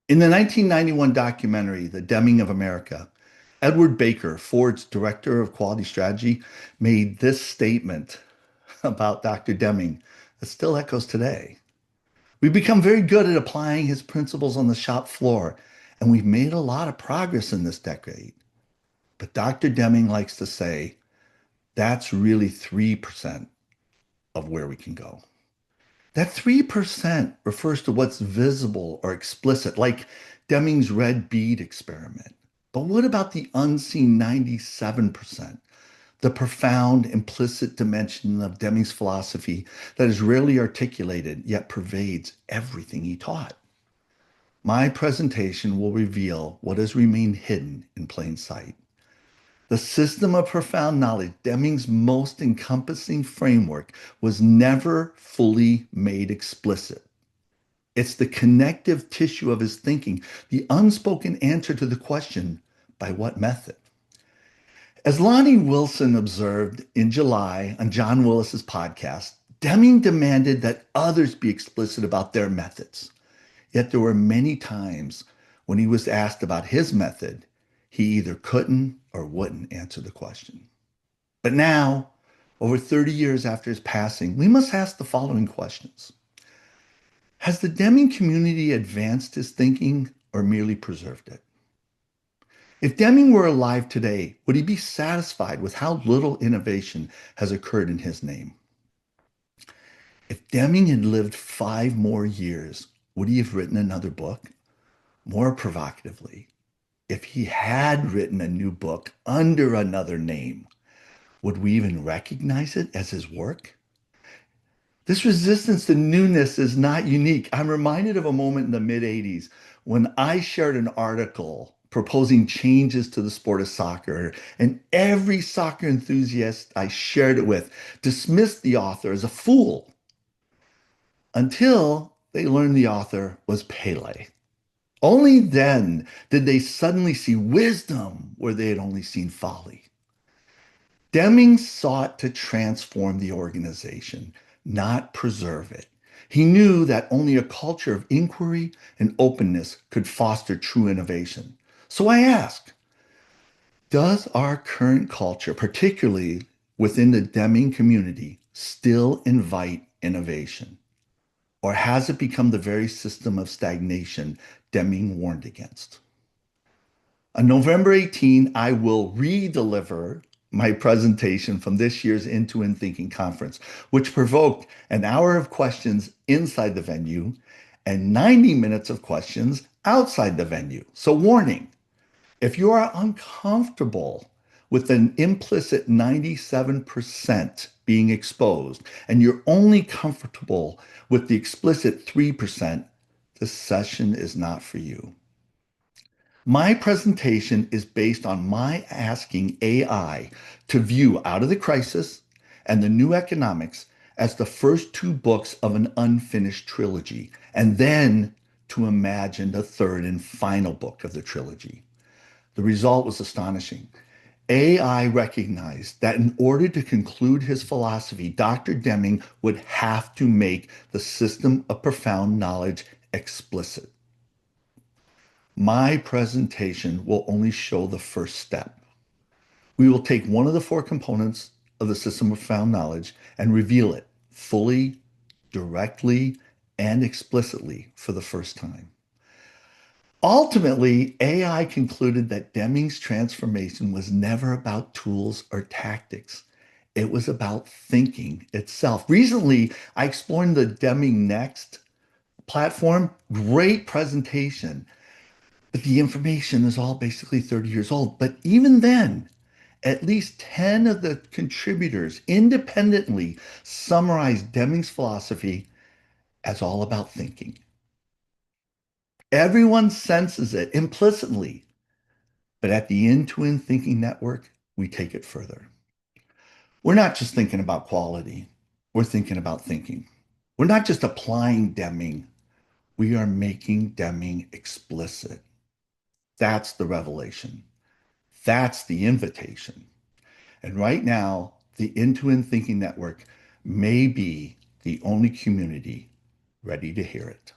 In the 1991 documentary, The Deming of America, Edward Baker, Ford's director of quality strategy, made this statement about Dr. Deming that still echoes today. We've become very good at applying his principles on the shop floor, and we've made a lot of progress in this decade. But Dr. Deming likes to say that's really 3% of where we can go. That 3% refers to what's visible or explicit, like Deming's red bead experiment. But what about the unseen 97%? The profound implicit dimension of Deming's philosophy that is rarely articulated yet pervades everything he taught. My presentation will reveal what has remained hidden in plain sight. The system of profound knowledge, Deming's most encompassing framework, was never fully made explicit. It's the connective tissue of his thinking, the unspoken answer to the question, by what method? As Lonnie Wilson observed in July on John Willis's podcast, Deming demanded that others be explicit about their methods. Yet there were many times when he was asked about his method, he either couldn't or wouldn't answer the question. But now, over 30 years after his passing, we must ask the following questions. Has the Deming community advanced his thinking or merely preserved it? If Deming were alive today, would he be satisfied with how little innovation has occurred in his name? If Deming had lived 5 more years, would he have written another book? More provocatively, if he had written a new book under another name, would we even recognize it as his work? This resistance to newness is not unique. I'm reminded of a moment in the mid-'80s when I shared an article proposing changes to the sport of soccer, and every soccer enthusiast I shared it with dismissed the author as a fool until they learned the author was Pele. Only then did they suddenly see wisdom where they had only seen folly. Deming sought to transform the organization, not preserve it. He knew that only a culture of inquiry and openness could foster true innovation. So I ask, does our current culture, particularly within the Deming community, still invite innovation? Or has it become the very system of stagnation Deming warned against? On November 18, I will re-deliver my presentation from this year's In2 conference, which provoked an hour of questions inside the venue and 90 minutes of questions outside the venue. So warning, if you are uncomfortable with an implicit 97% being exposed, and you're only comfortable with the explicit 3%, this session is not for you. My presentation is based on my asking AI to view Out of the Crisis and The New Economics as the first 2 books of an unfinished trilogy, and then to imagine the third and final book of the trilogy. The result was astonishing. AI recognized that in order to conclude his philosophy, Dr. Deming would have to make the system of profound knowledge explicit. My presentation will only show the first step. We will take one of the 4 components of the system of profound knowledge and reveal it fully, directly, and explicitly for the first time. Ultimately, AI concluded that Deming's transformation was never about tools or tactics. It was about thinking itself. Recently, I explored the Deming Next platform. Great presentation. But the information is all basically 30 years old. But even then, at least 10 of the contributors independently summarized Deming's philosophy as all about thinking. Everyone senses it implicitly, but at the In2 network, we take it further. We're not just thinking about quality, we're thinking about thinking. We're not just applying Deming, we are making Deming explicit. That's the revelation. That's the invitation. And right now, the In2 network may be the only community ready to hear it.